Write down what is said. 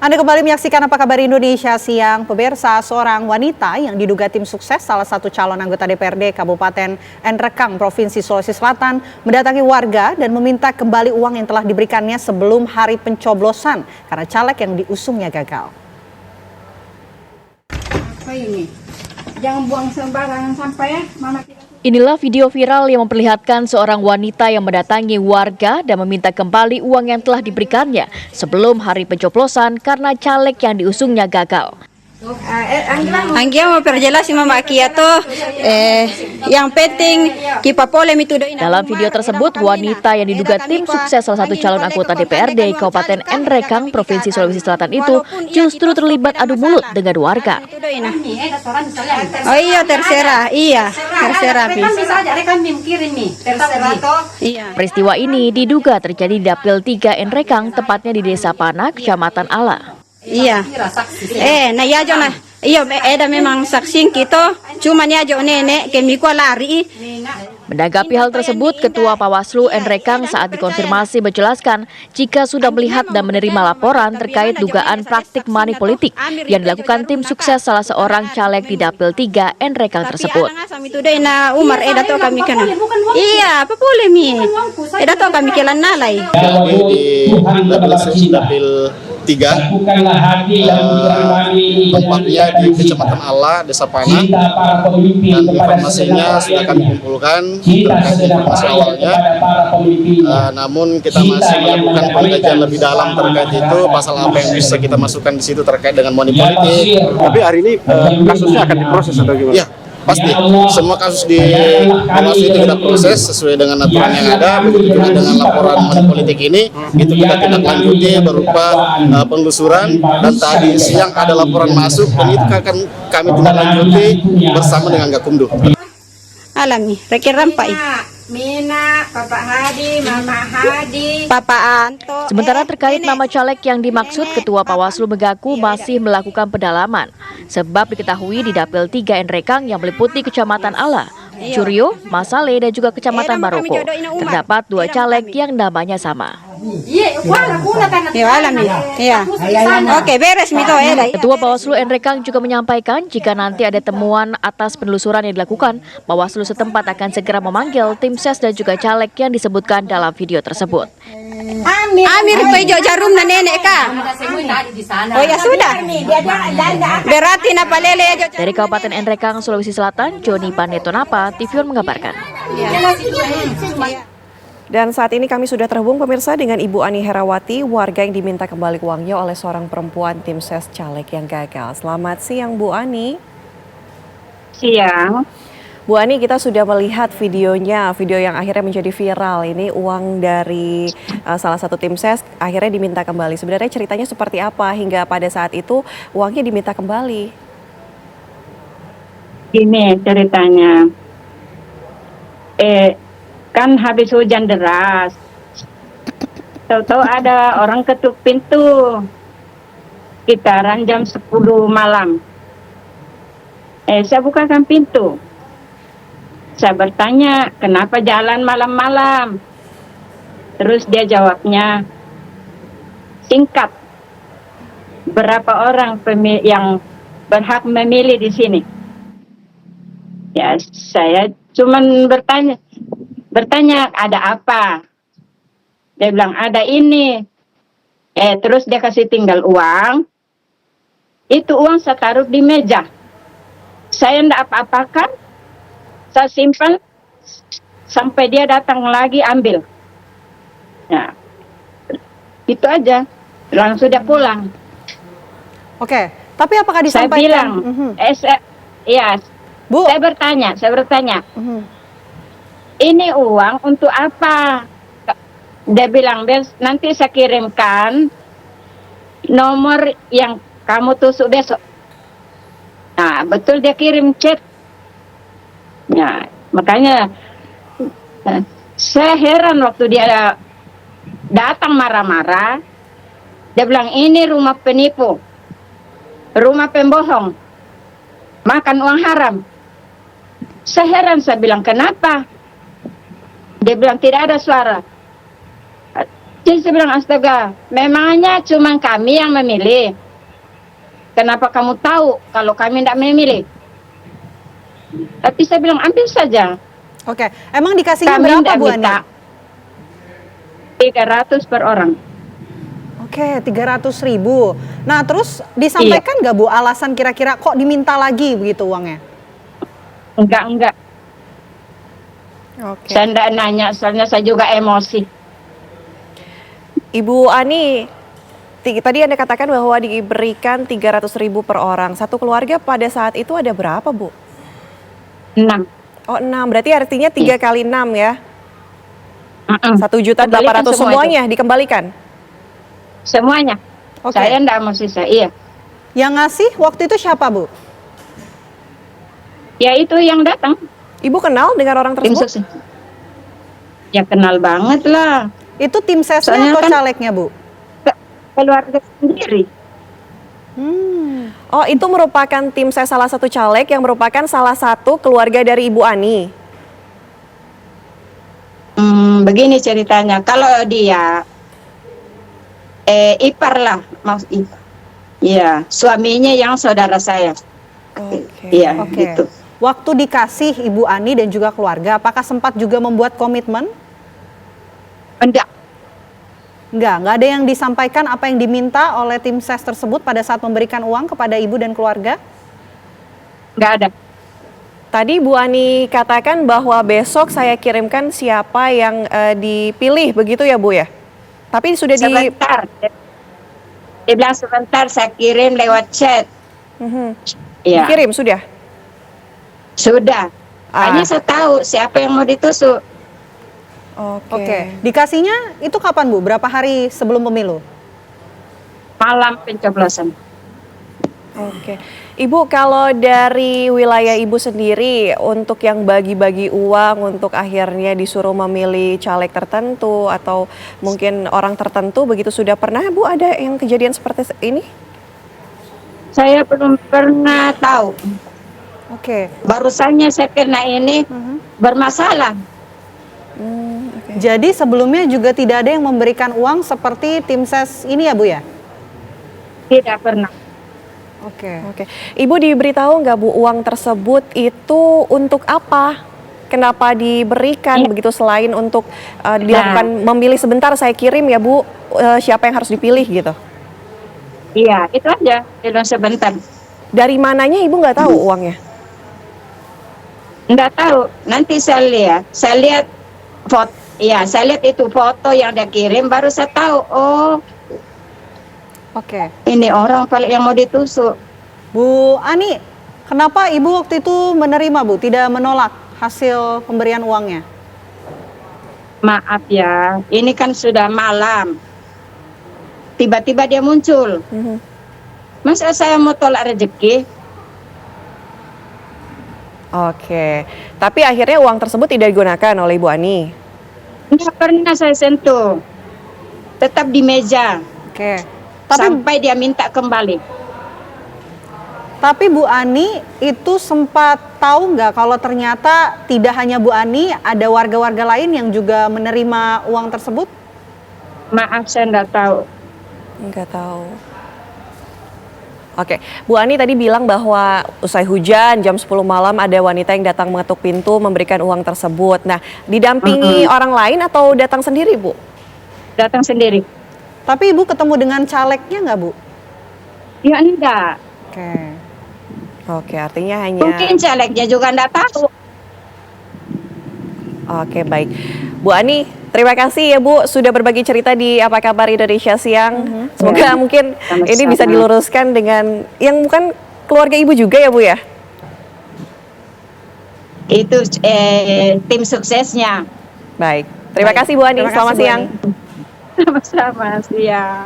Anda kembali menyaksikan Apa Kabar Indonesia Siang. Pemirsa, seorang wanita yang diduga tim sukses salah satu calon anggota DPRD Kabupaten Nrekang, Provinsi Sulawesi Selatan, mendatangi warga dan meminta kembali uang yang telah diberikannya sebelum hari pencoblosan karena caleg yang diusungnya gagal. Apa ini? Jangan buang sembarangan sampai ya, Mama tidak. Inilah video viral yang memperlihatkan seorang wanita yang mendatangi warga dan meminta kembali uang yang telah diberikannya sebelum hari pencoblosan karena caleg yang diusungnya gagal. Anggia mau perjelas Mama Kia tuh yang penting kita boleh itu. Dalam video tersebut, wanita yang diduga tim sukses salah satu calon anggota DPRD Kabupaten Nrekang, Provinsi Sulawesi Selatan itu justru terlibat adu mulut dengan warga. Oh iya terserah, Peristiwa ini diduga terjadi di Dapil 3 Nrekang, tepatnya di Desa Pana, Kecamatan Ala. Iya. Nah ya jo nah. Iya, ada memang saksi kita, cuman ya jo nenek kemiko lari. Menanggapi hal tersebut, Ketua Bawaslu Nrekang saat dikonfirmasi menjelaskan jika sudah melihat dan menerima laporan terkait dugaan praktik money politik yang dilakukan tim sukses salah seorang caleg di Dapil 3 Nrekang tersebut. Umar dato kami kena. Iya, apa boleh mi? Dato kami kelan nalai. Di Dapil 3, tempatnya di Kecamatan Ala, Desa Pana, dan informasinya sudah kami kumpulkan terkait informasi awalnya. Namun kita masih melakukan pengkajian lebih dalam terkait itu, pasal apa yang bisa kita masukkan di situ terkait dengan money politik. Tapi hari ini kasusnya akan diproses atau gimana? Ya, pasti semua kasus di Bawaslu itu kita proses sesuai dengan aturan yang ada. Begitu juga dengan laporan money politik ini, itu kita tindak lanjuti berupa penelusuran, dan tadi siang ada laporan masuk dan itu akan kami tindak lanjuti bersama dengan Gakumdu. Alami, rekin rampai. Mina, Papa Hadi, Mama Hadi, Papa Anto. Sementara terkait nama caleg yang dimaksud, Ketua Bawaslu mengaku masih melakukan pendalaman. Sebab diketahui di Dapil 3 Nrekang yang meliputi Kecamatan Ala, Curyo, Masale, dan juga Kecamatan Baroko, terdapat 2 caleg yang namanya sama. Oke, beres mito. Ketua Bawaslu Nrekang juga menyampaikan jika nanti ada temuan atas penelusuran yang dilakukan, Bawaslu setempat akan segera memanggil tim ses dan juga caleg yang disebutkan dalam video tersebut. Amir pejo jarum na nenek ka. Oh ya sudah. Berarti napa lele. Dari Kabupaten Nrekang, Sulawesi Selatan, Joni Panetonapa, TV1 mengabarkan. Dan saat ini kami sudah terhubung pemirsa dengan Ibu Ani Herawati, warga yang diminta kembali uangnya oleh seorang perempuan tim ses caleg yang gagal. Selamat siang Bu Ani. siang. Bu Ani, kita sudah melihat videonya, video yang akhirnya menjadi viral. Ini uang dari salah satu tim ses akhirnya diminta kembali. Sebenarnya ceritanya seperti apa hingga pada saat itu uangnya diminta kembali? Ini ceritanya. Kan habis hujan deras. Tahu-tahu ada orang ketuk pintu. Sekitaran jam 10 malam. Saya bukakan pintu. Saya bertanya, kenapa jalan malam-malam? Terus dia jawabnya, singkat. Berapa orang yang berhak memilih di sini? Ya, saya cuman bertanya ada apa? Dia bilang ada ini. Terus dia kasih tinggal uang. Itu uang saya taruh di meja. Saya enggak apa-apakan. Saya simpan sampai dia datang lagi ambil. Nah, itu aja. Langsung dia pulang. Oke, tapi apakah disampaikan? Saya bilang, Bu. Saya bertanya. Ini uang untuk apa? Dia bilang, nanti saya kirimkan nomor yang kamu tusuk besok. Nah, betul dia kirim chat. Nah, makanya saya heran waktu dia datang marah-marah. Dia bilang, ini rumah penipu, rumah pembohong, makan uang haram. Saya heran, saya bilang, kenapa? Dia bilang, tidak ada suara. Jadi saya bilang, astaga, memangnya cuma kami yang memilih. Kenapa kamu tahu kalau kami tidak memilih? Tapi saya bilang, ambil saja. Oke, emang dikasihnya Kami berapa tidak Bu Ani? minta 300 per orang. Oke, 300.000. Nah, terus disampaikan nggak Bu alasan kira-kira kok diminta lagi begitu uangnya? Enggak. Oke. Saya tidak nanya, soalnya saya juga emosi. Ibu Ani, tadi Anda katakan bahwa diberikan 300.000 per orang. Satu keluarga pada saat itu ada berapa, Bu? 6. Oh, 6. Berarti artinya 3 kali 6 ya? 1.800.000 Kembalikan semua semuanya dikembalikan? Semuanya. Oke. Saya tidak mau sisa, iya. Yang ngasih waktu itu siapa Bu? Ya itu yang datang. Ibu kenal dengan orang Tim tersebut? sukses. Ya kenal banget lah. Itu tim sesnya Soalnya atau kan- calegnya Bu? Keluarga sendiri. Oh, itu merupakan tim ses salah satu caleg yang merupakan salah satu keluarga dari Ibu Ani. Begini ceritanya. Kalau dia ipar lah, maksud ipar. Iya, suaminya yang saudara saya. Oke. Iya, Oke. gitu. Waktu dikasih Ibu Ani dan juga keluarga, apakah sempat juga membuat komitmen? Enggak. Nggak ada yang disampaikan apa yang diminta oleh tim ses tersebut pada saat memberikan uang kepada Ibu dan keluarga? Enggak ada. Tadi Bu Ani katakan bahwa besok saya kirimkan siapa yang dipilih, begitu ya Bu ya? Tapi sudah Sebentar. Dia bilang sebentar, saya kirim lewat chat. Iya. dikirim sudah? Sudah. Hanya saya tahu siapa yang mau ditusuk. Oke. Dikasihnya itu kapan Bu? Berapa hari sebelum pemilu? Malam pencoblosan. Oke. Ibu, kalau dari wilayah Ibu sendiri untuk yang bagi-bagi uang untuk akhirnya disuruh memilih caleg tertentu atau mungkin orang tertentu begitu, sudah pernah Bu ada yang kejadian seperti ini? Saya belum pernah tahu. Oke. Barusannya saya kena ini bermasalah. Jadi sebelumnya juga tidak ada yang memberikan uang seperti tim ses ini ya Bu ya? Tidak pernah. Oke. Ibu diberitahu nggak Bu uang tersebut itu untuk apa? Kenapa diberikan begitu selain untuk dilakukan memilih sebentar saya kirim ya Bu, siapa yang harus dipilih gitu? Iya, itu aja. Bilang sebentar. Dari mananya Ibu nggak tahu uangnya? Enggak tahu. Nanti saya lihat. Saya lihat foto. Ya, saya lihat itu foto yang dia kirim, baru saya tahu. Oh, Oke. ini orang paling yang mau ditusuk. Bu Ani, kenapa Ibu waktu itu menerima Bu, tidak menolak hasil pemberian uangnya? Maaf ya, ini kan sudah malam. Tiba-tiba dia muncul. Masa saya mau tolak rezeki? Oke, tapi akhirnya uang tersebut tidak digunakan oleh Ibu Ani. Enggak pernah saya sentuh. Tetap di meja. Oke. Sampai dia minta kembali. Tapi Bu Ani itu sempat tahu nggak kalau ternyata tidak hanya Bu Ani, ada warga-warga lain yang juga menerima uang tersebut? Maaf, saya enggak tahu. Enggak tahu. Oke, Bu Ani tadi bilang bahwa usai hujan jam 10 malam ada wanita yang datang mengetuk pintu memberikan uang tersebut. Nah, didampingi orang lain atau datang sendiri Bu? Datang sendiri. Tapi Ibu ketemu dengan calegnya nggak Bu? Ya enggak. Oke. Oke, artinya hanya... Mungkin calegnya juga enggak tahu. Oke, baik. Bu Ani, terima kasih ya Bu sudah berbagi cerita di Apa Kabar Indonesia Siang. Semoga mungkin Sama-sama. ini bisa diluruskan dengan yang bukan keluarga Ibu juga ya Bu ya? Itu tim suksesnya. Baik, terima kasih Bu Ani, Terima kasih, selamat Bu siang. Ani. Sama-sama, siang.